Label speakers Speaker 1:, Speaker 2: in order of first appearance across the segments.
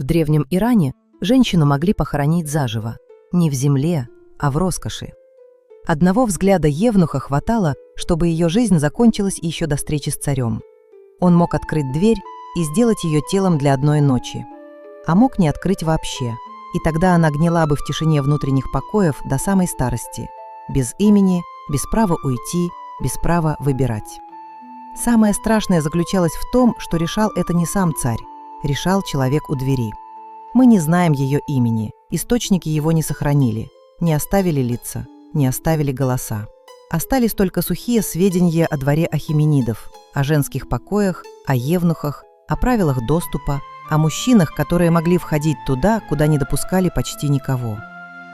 Speaker 1: В древнем Иране женщину могли похоронить заживо, не в земле, а в роскоши. Одного взгляда евнуха хватало, чтобы ее жизнь закончилась еще до встречи с царем. Он мог открыть дверь и сделать ее телом для одной ночи, а мог не открыть вообще, и тогда она гнила бы в тишине внутренних покоев до самой старости, без имени, без права уйти, без права выбирать. Самое страшное заключалось в том, что решал это не сам царь, решал человек у двери. Мы не знаем ее имени, источники его не сохранили, не оставили лица, не оставили голоса. Остались только сухие сведения о дворе ахеменидов, о женских покоях, о евнухах, о правилах доступа, о мужчинах, которые могли входить туда, куда не допускали почти никого.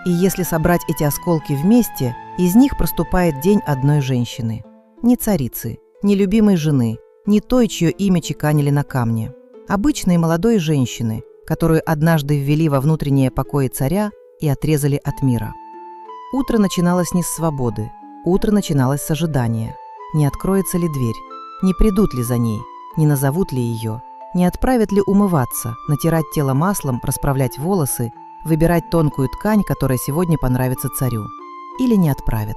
Speaker 1: И если собрать эти осколки вместе, из них проступает день одной женщины. Не царицы, не любимой жены, не той, чье имя чеканили на камне. Обычной молодой женщины, которую однажды ввели во внутренние покои царя и отрезали от мира. Утро начиналось не с свободы, утро начиналось с ожидания. Не откроется ли дверь, не придут ли за ней, не назовут ли ее, не отправят ли умываться, натирать тело маслом, расправлять волосы, выбирать тонкую ткань, которая сегодня понравится царю. Или не отправят.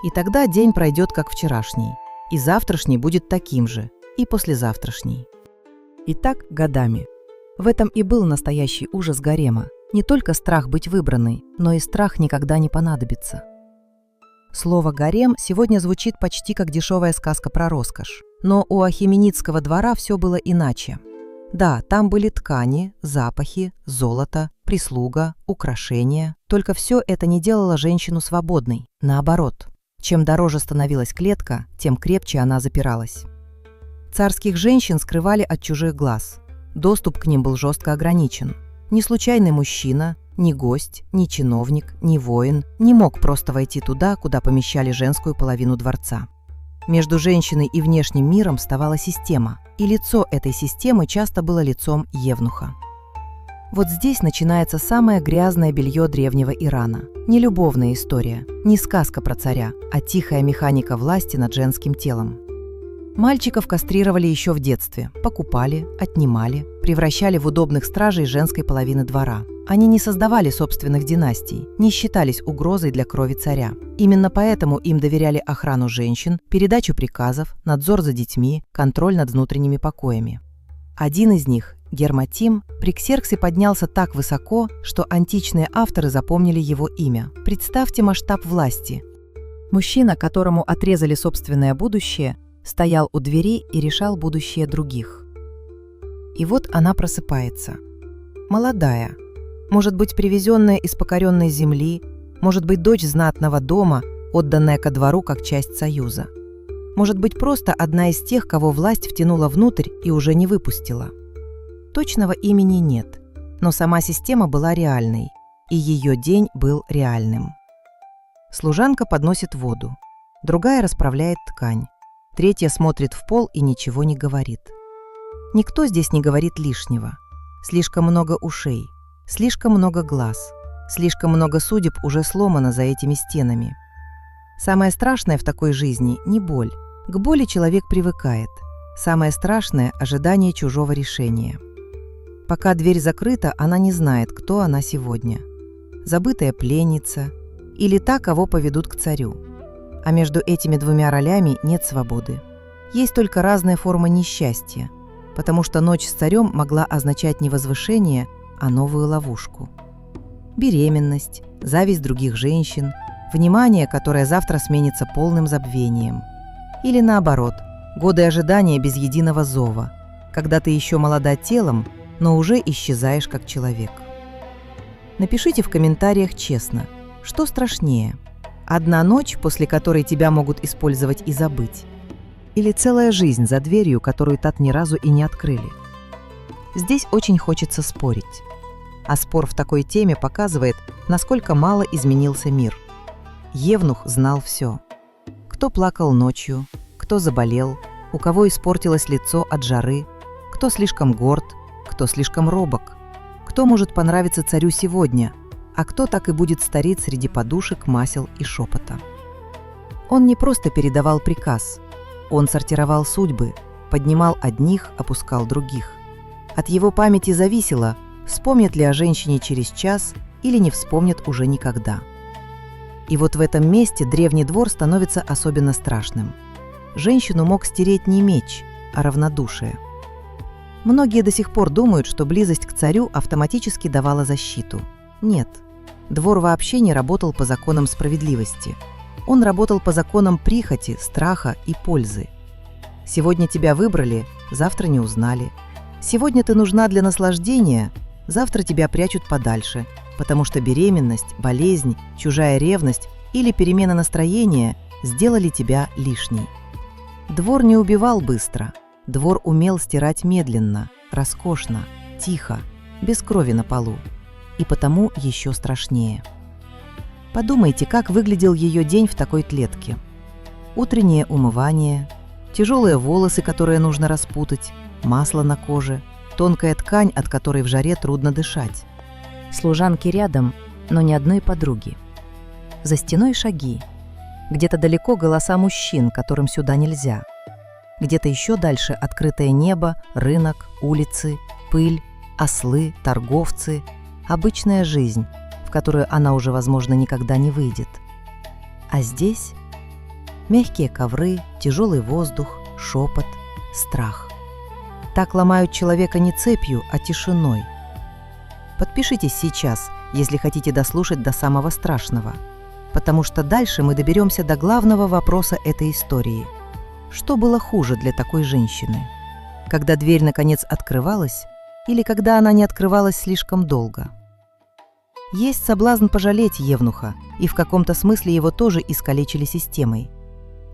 Speaker 1: И тогда день пройдет как вчерашний, и завтрашний будет таким же, и послезавтрашний. И так годами. В этом и был настоящий ужас гарема. Не только страх быть выбранной, но и страх никогда не понадобиться. Слово «гарем» сегодня звучит почти как дешевая сказка про роскошь. Но у ахеменидского двора все было иначе. Да, там были ткани, запахи, золото, прислуга, украшения. Только все это не делало женщину свободной. Наоборот, чем дороже становилась клетка, тем крепче она запиралась. Царских женщин скрывали от чужих глаз. Доступ к ним был жестко ограничен. Ни случайный мужчина, ни гость, ни чиновник, ни воин не мог просто войти туда, куда помещали женскую половину дворца. Между женщиной и внешним миром вставала система, и лицо этой системы часто было лицом евнуха. Вот здесь начинается самое грязное белье древнего Ирана. Не любовная история, не сказка про царя, а тихая механика власти над женским телом. Мальчиков кастрировали еще в детстве, покупали, отнимали, превращали в удобных стражей женской половины двора. Они не создавали собственных династий, не считались угрозой для крови царя. Именно поэтому им доверяли охрану женщин, передачу приказов, надзор за детьми, контроль над внутренними покоями. Один из них, Герматим, при Ксерксе поднялся так высоко, что античные авторы запомнили его имя. Представьте масштаб власти. Мужчина, которому отрезали собственное будущее, стоял у двери и решал будущее других. И вот она просыпается. Молодая, может быть, привезенная из покоренной земли, может быть, дочь знатного дома, отданная ко двору как часть союза. Может быть, просто одна из тех, кого власть втянула внутрь и уже не выпустила. Точного имени нет, но сама система была реальной, и ее день был реальным. Служанка подносит воду, другая расправляет ткань, третья смотрит в пол и ничего не говорит. Никто здесь не говорит лишнего. Слишком много ушей, слишком много глаз, слишком много судеб уже сломано за этими стенами. Самое страшное в такой жизни – не боль. К боли человек привыкает. Самое страшное – ожидание чужого решения. Пока дверь закрыта, она не знает, кто она сегодня. Забытая пленница или та, кого поведут к царю. А между этими двумя ролями нет свободы. Есть только разная форма несчастья, потому что ночь с царем могла означать не возвышение, а новую ловушку. Беременность, зависть других женщин, внимание, которое завтра сменится полным забвением. Или наоборот, годы ожидания без единого зова, когда ты еще молода телом, но уже исчезаешь как человек. Напишите в комментариях честно, что страшнее – одна ночь, после которой тебя могут использовать и забыть, или целая жизнь за дверью, которую так ни разу и не открыли. Здесь очень хочется спорить. А спор в такой теме показывает, насколько мало изменился мир. Евнух знал все. Кто плакал ночью, кто заболел, у кого испортилось лицо от жары, кто слишком горд, кто слишком робок, кто может понравиться царю сегодня, а кто так и будет стареть среди подушек, масел и шепота. Он не просто передавал приказ, он сортировал судьбы, поднимал одних, опускал других. От его памяти зависело, вспомнят ли о женщине через час или не вспомнят уже никогда. И вот в этом месте древний двор становится особенно страшным. Женщину мог стереть не меч, а равнодушие. Многие до сих пор думают, что близость к царю автоматически давала защиту. Нет, двор вообще не работал по законам справедливости. Он работал по законам прихоти, страха и пользы. Сегодня тебя выбрали, завтра не узнали. Сегодня ты нужна для наслаждения, завтра тебя прячут подальше, потому что беременность, болезнь, чужая ревность или перемена настроения сделали тебя лишней. Двор не убивал быстро. Двор умел стирать медленно, роскошно, тихо, без крови на полу. И потому еще страшнее. Подумайте, как выглядел ее день в такой клетке. Утреннее умывание, тяжелые волосы, которые нужно распутать, масло на коже, тонкая ткань, от которой в жаре трудно дышать. Служанки рядом, но ни одной подруги. За стеной шаги. Где-то далеко голоса мужчин, которым сюда нельзя. Где-то еще дальше открытое небо, рынок, улицы, пыль, ослы, торговцы, обычная жизнь, в которую она уже, возможно, никогда не выйдет. А здесь мягкие ковры, тяжелый воздух, шепот, страх. Так ломают человека не цепью, а тишиной. Подпишитесь сейчас, если хотите дослушать до самого страшного, потому что дальше мы доберемся до главного вопроса этой истории. Что было хуже для такой женщины? Когда дверь наконец открывалась или когда она не открывалась слишком долго? Есть соблазн пожалеть евнуха, и в каком-то смысле его тоже искалечили системой.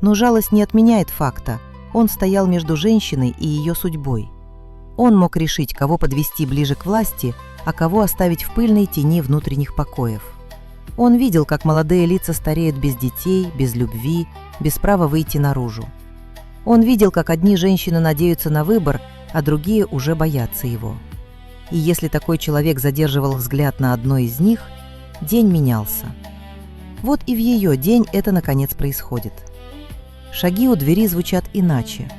Speaker 1: Но жалость не отменяет факта, он стоял между женщиной и ее судьбой. Он мог решить, кого подвести ближе к власти, а кого оставить в пыльной тени внутренних покоев. Он видел, как молодые лица стареют без детей, без любви, без права выйти наружу. Он видел, как одни женщины надеются на выбор, а другие уже боятся его. И если такой человек задерживал взгляд на одной из них, день менялся. Вот и в ее день это наконец происходит. Шаги у двери звучат иначе.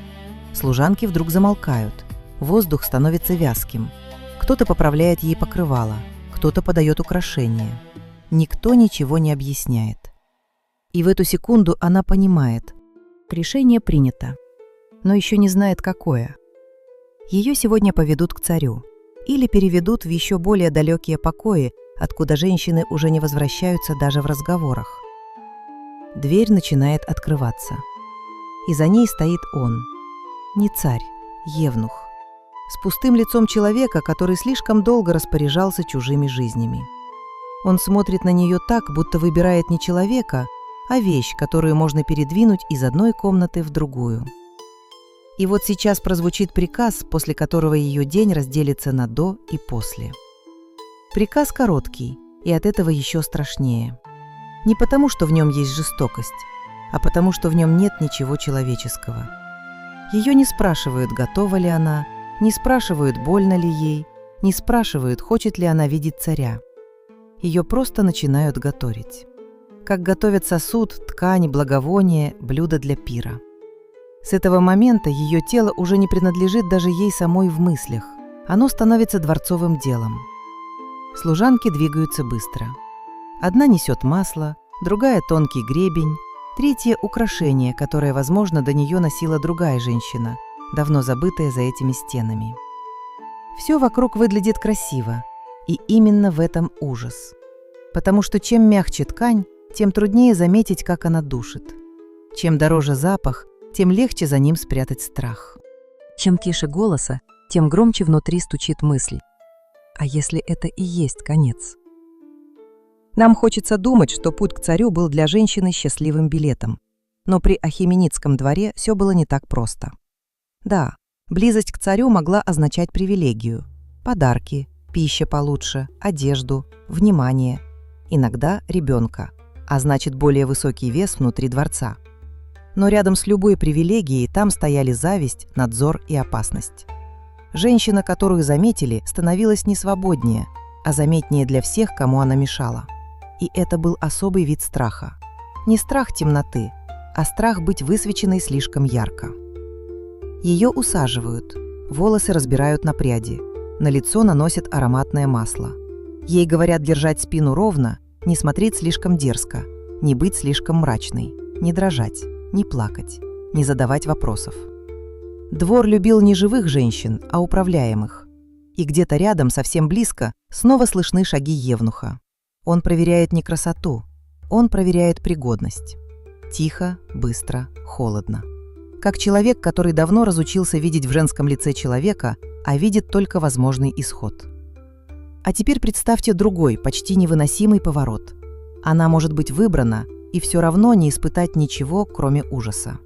Speaker 1: Служанки вдруг замолкают. Воздух становится вязким. Кто-то поправляет ей покрывало, кто-то подает украшения. Никто ничего не объясняет. И в эту секунду она понимает. Решение принято, но еще не знает, какое. Ее сегодня поведут к царю или переведут в еще более далекие покои, откуда женщины уже не возвращаются даже в разговорах. Дверь начинает открываться. И за ней стоит он. Не царь, евнух. С пустым лицом человека, который слишком долго распоряжался чужими жизнями. Он смотрит на нее так, будто выбирает не человека, а вещь, которую можно передвинуть из одной комнаты в другую. И вот сейчас прозвучит приказ, после которого ее день разделится на «до» и «после». Приказ короткий, и от этого еще страшнее. Не потому, что в нем есть жестокость, а потому, что в нем нет ничего человеческого. Ее не спрашивают, готова ли она, не спрашивают, больно ли ей, не спрашивают, хочет ли она видеть царя. Ее просто начинают готовить. Как готовят сосуд, ткань, благовоние, блюдо для пира. С этого момента ее тело уже не принадлежит даже ей самой в мыслях. Оно становится дворцовым делом. Служанки двигаются быстро. Одна несет масло, другая – тонкий гребень, третье – украшение, которое, возможно, до нее носила другая женщина, давно забытая за этими стенами. Все вокруг выглядит красиво, и именно в этом ужас. Потому что чем мягче ткань, тем труднее заметить, как она душит. Чем дороже запах, тем легче за ним спрятать страх. Чем тише голоса, тем громче внутри стучит мысль. А если это и есть конец? Нам хочется думать, что путь к царю был для женщины счастливым билетом. Но при Ахеменидском дворе все было не так просто. Да, близость к царю могла означать привилегию. Подарки, пища получше, одежду, внимание. Иногда ребенка. А значит, более высокий вес внутри дворца. Но рядом с любой привилегией там стояли зависть, надзор и опасность. Женщина, которую заметили, становилась не свободнее, а заметнее для всех, кому она мешала. И это был особый вид страха. Не страх темноты, а страх быть высвеченной слишком ярко. Ее усаживают, волосы разбирают на пряди, на лицо наносят ароматное масло. Ей говорят держать спину ровно, не смотреть слишком дерзко, не быть слишком мрачной, не дрожать, не плакать, не задавать вопросов. Двор любил не живых женщин, а управляемых. И где-то рядом, совсем близко, снова слышны шаги евнуха. Он проверяет не красоту, он проверяет пригодность. Тихо, быстро, холодно. Как человек, который давно разучился видеть в женском лице человека, а видит только возможный исход. А теперь представьте другой, почти невыносимый поворот. Она может быть выбрана и все равно не испытать ничего, кроме ужаса.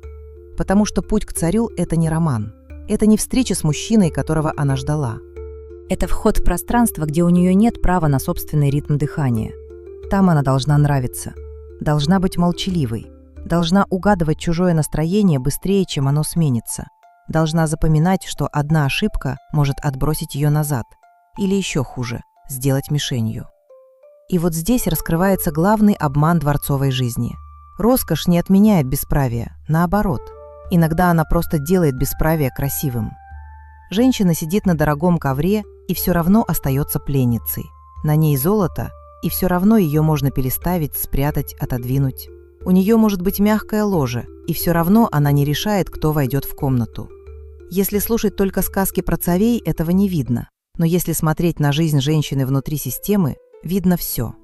Speaker 1: Потому что путь к царю – это не роман. Это не встреча с мужчиной, которого она ждала.
Speaker 2: Это вход в пространство, где у нее нет права на собственный ритм дыхания.
Speaker 1: Там она должна нравиться, должна быть молчаливой, должна угадывать чужое настроение быстрее, чем оно сменится, должна запоминать, что одна ошибка может отбросить ее назад, или еще хуже – сделать мишенью. И вот здесь раскрывается главный обман дворцовой жизни. Роскошь не отменяет бесправие, наоборот. Иногда она просто делает бесправие красивым. Женщина сидит на дорогом ковре и все равно остается пленницей. На ней золото, и все равно ее можно переставить, спрятать, отодвинуть. У нее может быть мягкое ложе, и все равно она не решает, кто войдет в комнату. Если слушать только сказки про царей, этого не видно. Но если смотреть на жизнь женщины внутри системы, видно все.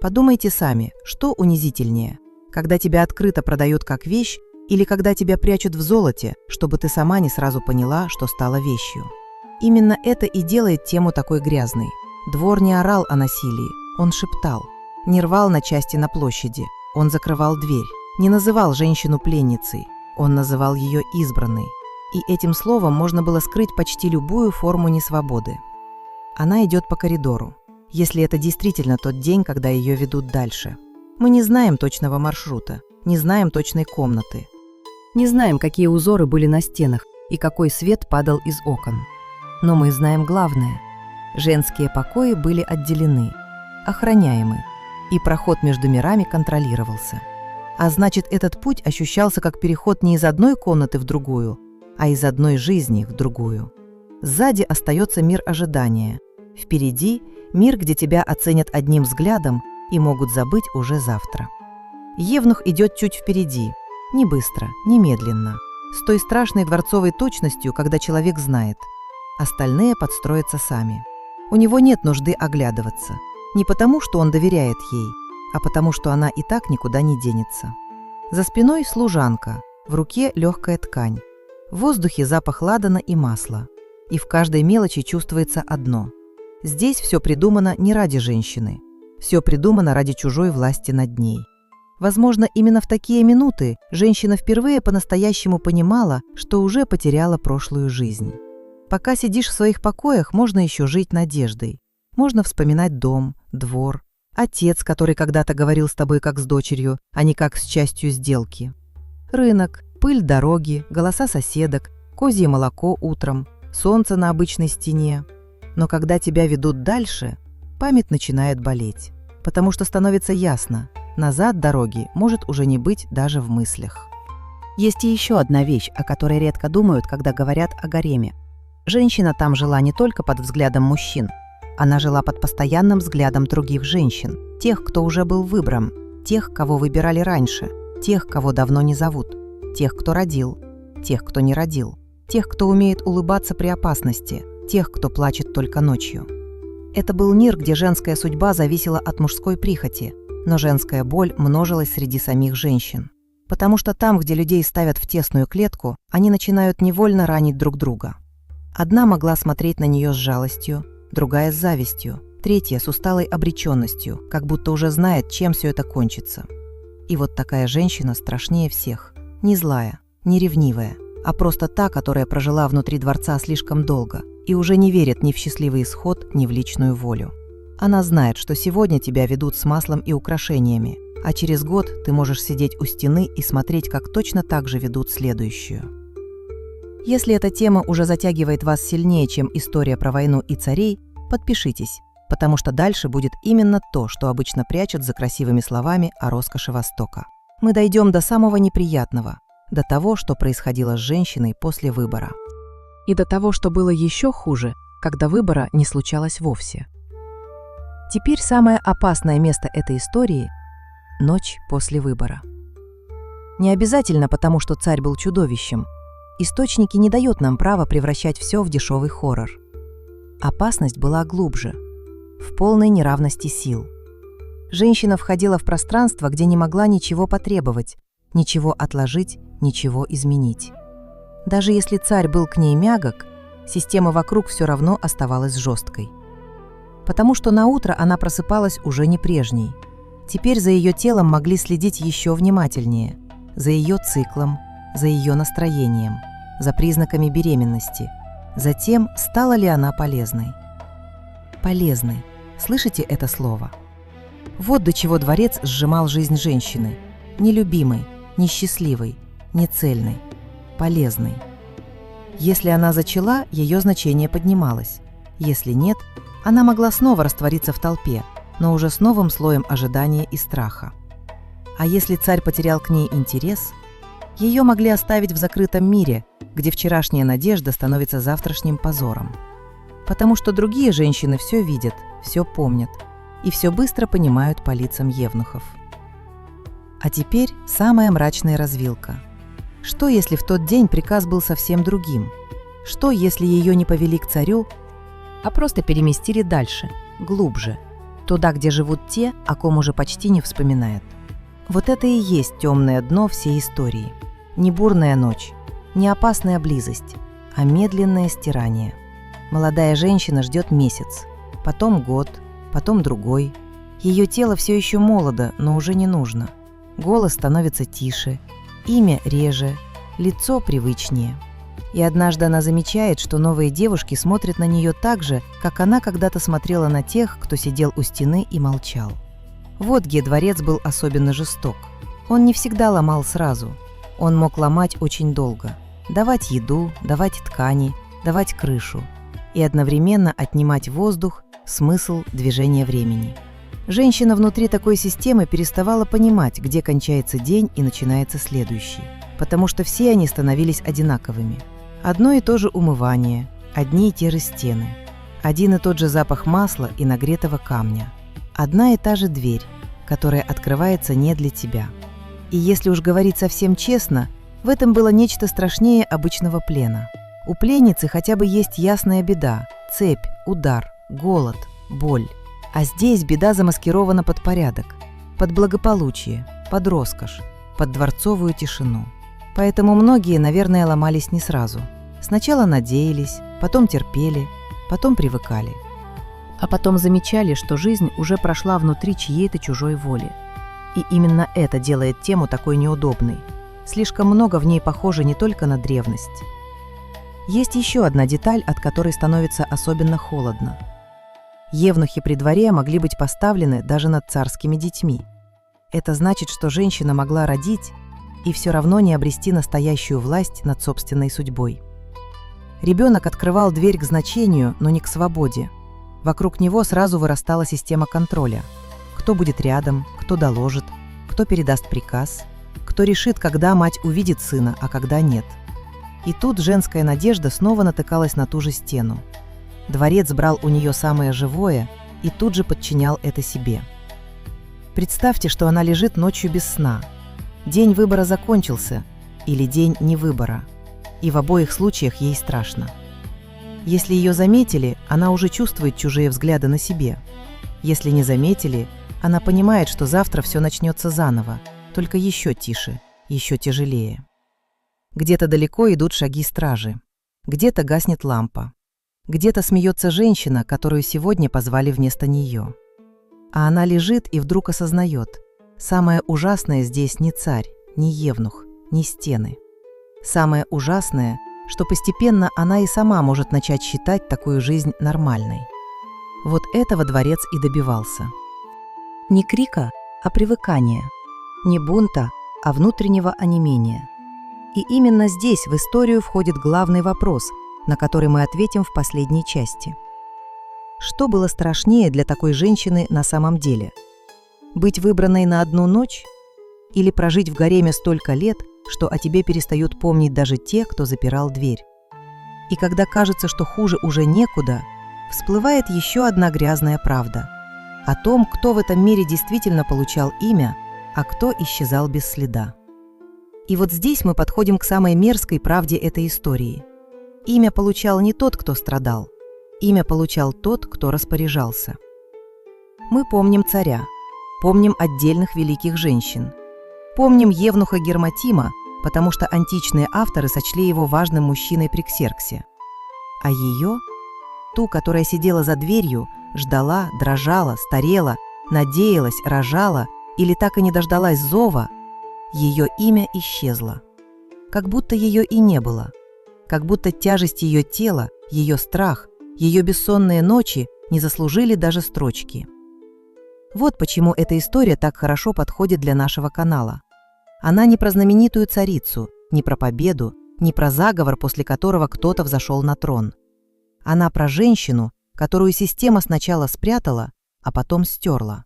Speaker 1: Подумайте сами, что унизительнее, когда тебя открыто продают как вещь или когда тебя прячут в золоте, чтобы ты сама не сразу поняла, что стала вещью. Именно это и делает тему такой грязной. Двор не орал о насилии, он шептал, не рвал на части на площади, он закрывал дверь, не называл женщину пленницей, он называл ее избранной. И этим словом можно было скрыть почти любую форму несвободы. Она идет по коридору, если это действительно тот день, когда ее ведут дальше. Мы не знаем точного маршрута, не знаем точной комнаты.
Speaker 2: Не знаем, какие узоры были на стенах и какой свет падал из окон. Но мы знаем главное. Женские покои были отделены, охраняемы, и проход между мирами контролировался. А значит, этот путь ощущался как переход не из одной комнаты в другую, а из одной жизни в другую. Сзади остается мир ожидания. Впереди мир, где тебя оценят одним взглядом и могут забыть уже завтра. Евнух идет чуть впереди, не быстро, не медленно, с той страшной дворцовой точностью, когда человек знает. Остальные подстроятся сами. У него нет нужды оглядываться. Не потому, что он доверяет ей, а потому, что она и так никуда не денется. За спиной служанка, в руке легкая ткань. В воздухе запах ладана и масла. И в каждой мелочи чувствуется одно. Здесь все придумано не ради женщины. Все придумано ради чужой власти над ней. Возможно, именно в такие минуты женщина впервые по-настоящему понимала, что уже потеряла прошлую жизнь. Пока сидишь в своих покоях, можно еще жить надеждой. Можно вспоминать дом, двор, отец, который когда-то говорил с тобой как с дочерью, а не как с частью сделки. Рынок, пыль дороги, голоса соседок, козье молоко утром, солнце на обычной стене. Но когда тебя ведут дальше, память начинает болеть, потому что становится ясно, назад дороги может уже не быть даже в мыслях. Есть и еще одна вещь, о которой редко думают, когда говорят о гареме. Женщина там жила не только под взглядом мужчин. Она жила под постоянным взглядом других женщин, тех, кто уже был выбран, тех, кого выбирали раньше, тех, кого давно не зовут, тех, кто родил, тех, кто не родил, тех, кто умеет улыбаться при опасности, тех, кто плачет только ночью. Это был мир, где женская судьба зависела от мужской прихоти, но женская боль множилась среди самих женщин. Потому что там, где людей ставят в тесную клетку, они начинают невольно ранить друг друга. Одна могла смотреть на нее с жалостью, другая с завистью, третья с усталой обреченностью, как будто уже знает, чем все это кончится. И вот такая женщина страшнее всех. Не злая, не ревнивая, а просто та, которая прожила внутри дворца слишком долго и уже не верит ни в счастливый исход, ни в личную волю. Она знает, что сегодня тебя ведут с маслом и украшениями, а через год ты можешь сидеть у стены и смотреть, как точно так же ведут следующую. Если эта тема уже затягивает вас сильнее, чем история про войну и царей, подпишитесь, потому что дальше будет именно то, что обычно прячут за красивыми словами о роскоши Востока. Мы дойдем до самого неприятного, до того, что происходило с женщиной после выбора. И до того, что было еще хуже,
Speaker 1: когда выбора не случалось вовсе. Теперь самое опасное место этой истории – ночь после выбора. Не обязательно потому, что царь был чудовищем. Источники не дают нам права превращать все в дешевый хоррор. Опасность была глубже, в полной неравности сил. Женщина входила в пространство, где не могла ничего потребовать, ничего отложить, ничего изменить. Даже если царь был к ней мягок, система вокруг все равно оставалась жесткой. Потому что наутро она просыпалась уже не прежней. Теперь за ее телом могли следить еще внимательнее, за ее циклом, за ее настроением, за признаками беременности, за тем, стала ли она полезной. Полезной. Слышите это слово? Вот до чего дворец сжимал жизнь женщины. Нелюбимой, несчастливой, нецельной, полезной. Если она зачала, ее значение поднималось. Если нет, она могла снова раствориться в толпе, но уже с новым слоем ожидания и страха. А если царь потерял к ней интерес, ее могли оставить в закрытом мире, где вчерашняя надежда становится завтрашним позором. Потому что другие женщины все видят, все помнят и все быстро понимают по лицам евнухов. А теперь самая мрачная развилка. Что, если в тот день приказ был совсем другим? Что, если ее не повели к царю, а просто переместили дальше, глубже, туда, где живут те, о ком уже почти не вспоминают? Вот это и есть темное дно всей истории. Не бурная ночь, не опасная близость, а медленное стирание. Молодая женщина ждет месяц, потом год, потом другой. Ее тело все еще молодо, но уже не нужно. Голос становится тише, имя реже, лицо привычнее. И однажды она замечает, что новые девушки смотрят на нее так же, как она когда-то смотрела на тех, кто сидел у стены и молчал. Вот где дворец был особенно жесток. Он не всегда ломал сразу. Он мог ломать очень долго. Давать еду, давать ткани, давать крышу. И одновременно отнимать воздух, смысл, движения времени. Женщина внутри такой системы переставала понимать, где кончается день и начинается следующий. Потому что все они становились одинаковыми. Одно и то же умывание, одни и те же стены. Один и тот же запах масла и нагретого камня. Одна и та же дверь, которая открывается не для тебя. И если уж говорить совсем честно, в этом было нечто страшнее обычного плена. У пленницы хотя бы есть ясная беда – цепь, удар, голод, боль. А здесь беда замаскирована под порядок, под благополучие, под роскошь, под дворцовую тишину. Поэтому многие, наверное, ломались не сразу. Сначала надеялись, потом терпели, потом привыкали. А потом замечали, что жизнь уже прошла внутри чьей-то чужой воли. И именно это делает тему такой неудобной. Слишком много в ней похоже не только на древность. Есть еще одна деталь, от которой становится особенно холодно. Евнухи при дворе могли быть поставлены даже над царскими детьми. Это значит, что женщина могла родить и все равно не обрести настоящую власть над собственной судьбой. Ребенок открывал дверь к значению, но не к свободе. Вокруг него сразу вырастала система контроля. Кто будет рядом, кто доложит, кто передаст приказ, кто решит, когда мать увидит сына, а когда нет. И тут женская надежда снова натыкалась на ту же стену. Дворец брал у нее самое живое и тут же подчинял это себе. Представьте, что она лежит ночью без сна. День выбора закончился, или день невыбора. И в обоих случаях ей страшно. Если ее заметили, она уже чувствует чужие взгляды на себе. Если не заметили, она понимает, что завтра все начнется заново, только еще тише, еще тяжелее. Где-то далеко идут шаги стражи, где-то гаснет лампа, где-то смеется женщина, которую сегодня позвали вместо нее. А она лежит и вдруг осознает, самое ужасное здесь не царь, не евнух, не стены. Самое ужасное, что постепенно она и сама может начать считать такую жизнь нормальной. Вот этого дворец и добивался. Не крика, а привыкания. Не бунта, а внутреннего онемения. И именно здесь в историю входит главный вопрос, на который мы ответим в последней части. Что было страшнее для такой женщины на самом деле? Быть выбранной на одну ночь? Или прожить в гареме столько лет, что о тебе перестают помнить даже те, кто запирал дверь? И когда кажется, что хуже уже некуда, всплывает еще одна грязная правда о том, кто в этом мире действительно получал имя, а кто исчезал без следа. И вот здесь мы подходим к самой мерзкой правде этой истории. Имя получал не тот, кто страдал. Имя получал тот, кто распоряжался. Мы помним царя, помним отдельных великих женщин. Помним евнуха Гермотима, потому что античные авторы сочли его важным мужчиной при Ксерксе. А ее, ту, которая сидела за дверью, ждала, дрожала, старела, надеялась, рожала или так и не дождалась зова, ее имя исчезло. Как будто ее и не было. Как будто тяжесть ее тела, ее страх, ее бессонные ночи не заслужили даже строчки. Вот почему эта история так хорошо подходит для нашего канала. Она не про знаменитую царицу, не про победу, не про заговор, после которого кто-то взошел на трон. Она про женщину, которую система сначала спрятала, а потом стерла.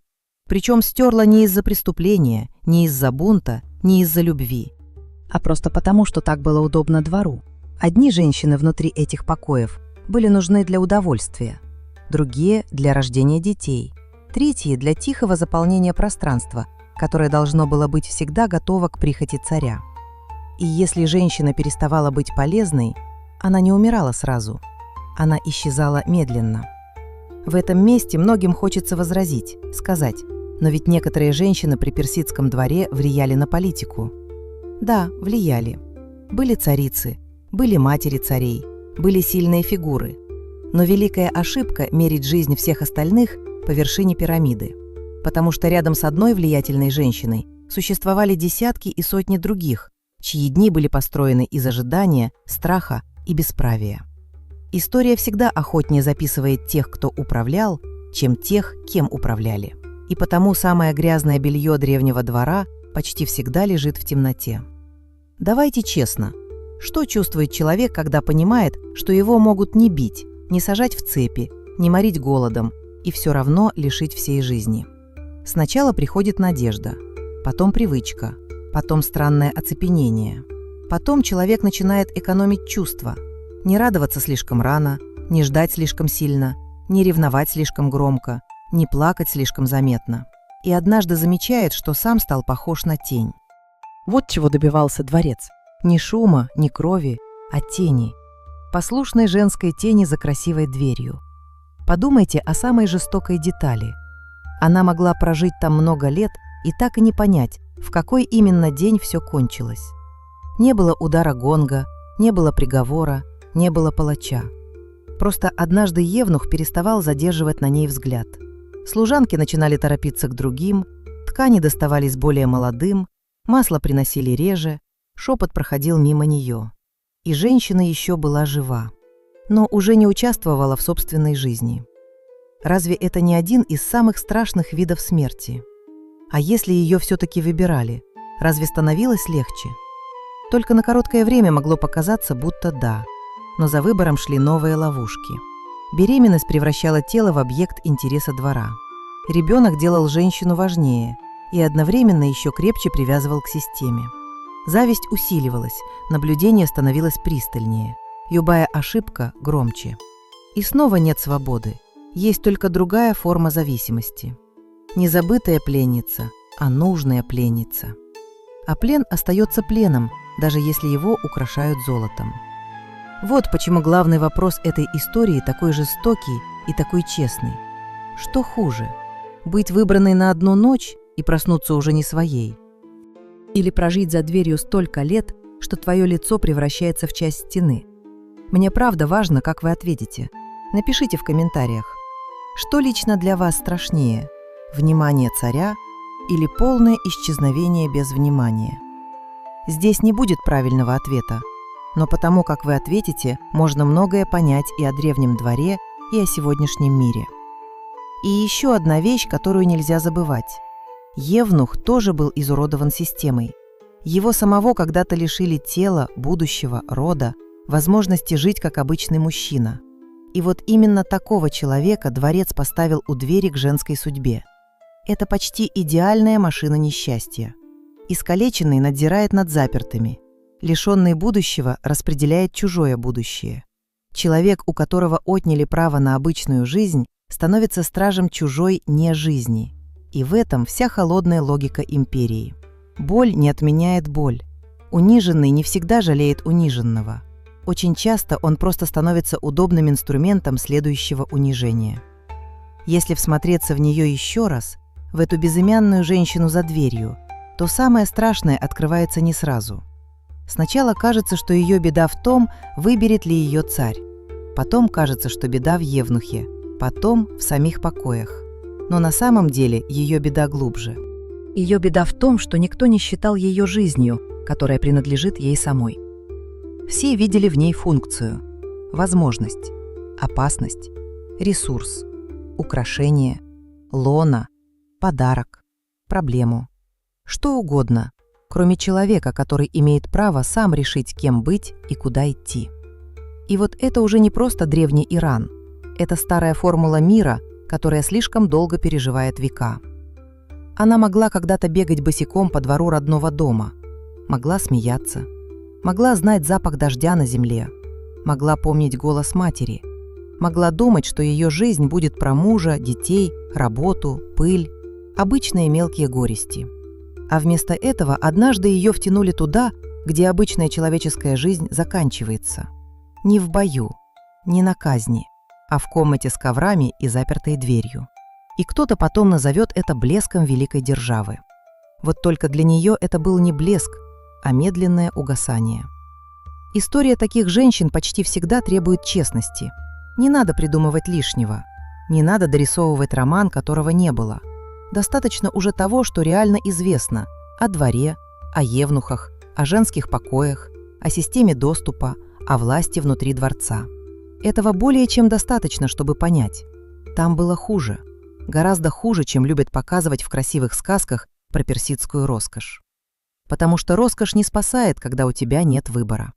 Speaker 1: Причем стерла не из-за преступления, не из-за бунта, не из-за любви, а просто потому, что так было удобно двору. Одни женщины внутри этих покоев были нужны для удовольствия, другие – для рождения детей, третьи – для тихого заполнения пространства, которое должно было быть всегда готово к прихоти царя. И если женщина переставала быть полезной, она не умирала сразу, она исчезала медленно. В этом месте многим хочется возразить, сказать, но ведь некоторые женщины при персидском дворе влияли на политику. Да, влияли. Были царицы, были матери царей, были сильные фигуры. Но великая ошибка мерить жизнь всех остальных по вершине пирамиды. Потому что рядом с одной влиятельной женщиной существовали десятки и сотни других, чьи дни были построены из ожидания, страха и бесправия. История всегда охотнее записывает тех, кто управлял, чем тех, кем управляли. И потому самое грязное белье древнего двора почти всегда лежит в темноте. Давайте честно, что чувствует человек, когда понимает, что его могут не бить, не сажать в цепи, не морить голодом и все равно лишить всей жизни? Сначала приходит надежда, потом привычка, потом странное оцепенение. Потом человек начинает экономить чувства, не радоваться слишком рано, не ждать слишком сильно, не ревновать слишком громко, не плакать слишком заметно. И однажды замечает, что сам стал похож на тень. Вот чего добивался дворец. Ни шума, ни крови, а тени. Послушной женской тени за красивой дверью. Подумайте о самой жестокой детали. Она могла прожить там много лет и так и не понять, в какой именно день все кончилось. Не было удара гонга, не было приговора, не было палача. Просто однажды евнух переставал задерживать на ней взгляд. Служанки начинали торопиться к другим, ткани доставались более молодым, масло приносили реже, шепот проходил мимо нее. И женщина еще была жива, но уже не участвовала в собственной жизни. Разве это не один из самых страшных видов смерти? А если ее все-таки выбирали, разве становилось легче? Только на короткое время могло показаться, будто да, но за выбором шли новые ловушки. Беременность превращала тело в объект интереса двора. Ребенок делал женщину важнее и одновременно еще крепче привязывал к системе. Зависть усиливалась, наблюдение становилось пристальнее, любая ошибка громче. И снова нет свободы, есть только другая форма зависимости. Не забытая пленница, а нужная пленница. А плен остается пленом, даже если его украшают золотом. Вот почему главный вопрос этой истории такой жестокий и такой честный. Что хуже? Быть выбранной на одну ночь и проснуться уже не своей? Или прожить за дверью столько лет, что твое лицо превращается в часть стены? Мне правда важно, как вы ответите. Напишите в комментариях. Что лично для вас страшнее? Внимание царя или полное исчезновение без внимания? Здесь не будет правильного ответа. Но потому, как вы ответите, можно многое понять и о древнем дворе, и о сегодняшнем мире. И еще одна вещь, которую нельзя забывать. Евнух тоже был изуродован системой. Его самого когда-то лишили тела, будущего, рода, возможности жить как обычный мужчина. И вот именно такого человека дворец поставил у двери к женской судьбе. Это почти идеальная машина несчастья. Искалеченный надзирает над запертыми. Лишенный будущего распределяет чужое будущее. Человек, у которого отняли право на обычную жизнь, становится стражем чужой не-жизни. И в этом вся холодная логика империи. Боль не отменяет боль. Униженный не всегда жалеет униженного. Очень часто он просто становится удобным инструментом следующего унижения. Если всмотреться в нее еще раз, в эту безымянную женщину за дверью, то самое страшное открывается не сразу. Сначала кажется, что ее беда в том, выберет ли ее царь. Потом кажется, что беда в евнухе. Потом в самих покоях. Но на самом деле ее беда глубже.
Speaker 2: Ее беда в том, что никто не считал ее жизнью, которая принадлежит ей самой.
Speaker 1: Все видели в ней функцию, возможность, опасность, ресурс, украшение, лона, подарок, проблему. Что угодно, кроме человека, который имеет право сам решить, кем быть и куда идти. И вот это уже не просто древний Иран. Это старая формула мира, которая слишком долго переживает века. Она могла когда-то бегать босиком по двору родного дома, могла смеяться, могла знать запах дождя на земле, могла помнить голос матери, могла думать, что ее жизнь будет про мужа, детей, работу, пыль, обычные мелкие горести. А вместо этого однажды ее втянули туда, где обычная человеческая жизнь заканчивается. Не в бою, не на казни, а в комнате с коврами и запертой дверью. И кто-то потом назовет это блеском великой державы. Вот только для нее это был не блеск, а медленное угасание. История таких женщин почти всегда требует честности. Не надо придумывать лишнего. Не надо дорисовывать роман, которого не было. Достаточно уже того, что реально известно о дворе, о евнухах, о женских покоях, о системе доступа, о власти внутри дворца. Этого более чем достаточно, чтобы понять. Там было хуже. Гораздо хуже, чем любят показывать в красивых сказках про персидскую роскошь. Потому что роскошь не спасает, когда у тебя нет выбора.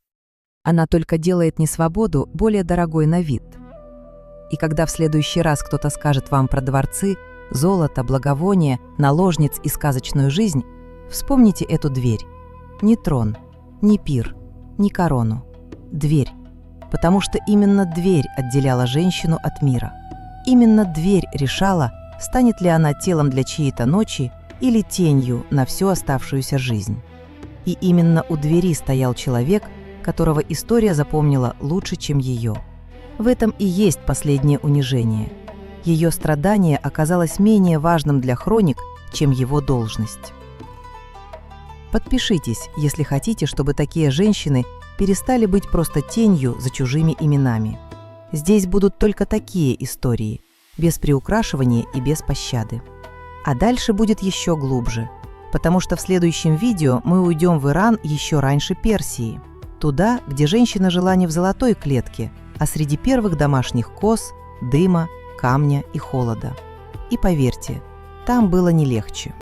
Speaker 2: Она только делает несвободу более дорогой на вид. И когда в следующий раз кто-то скажет вам про дворцы, золото, благовония, наложниц и сказочную жизнь, вспомните эту дверь. Не трон, не пир, не корону. Дверь. Потому что именно дверь отделяла женщину от мира. Именно дверь решала, станет ли она телом для чьей-то ночи или тенью на всю оставшуюся жизнь. И именно у двери стоял человек, которого история запомнила лучше, чем ее. В этом и есть последнее унижение. Ее страдание оказалось менее важным для хроник, чем его должность. Подпишитесь, если хотите, чтобы такие женщины перестали быть просто тенью за чужими именами. Здесь будут только такие истории, без приукрашивания и без пощады. А дальше будет еще глубже, потому что в следующем видео мы уйдем в Иран еще раньше Персии, туда, где женщина жила не в золотой клетке, а среди первых домашних коз, дыма, камня и холода. И поверьте, там было не легче.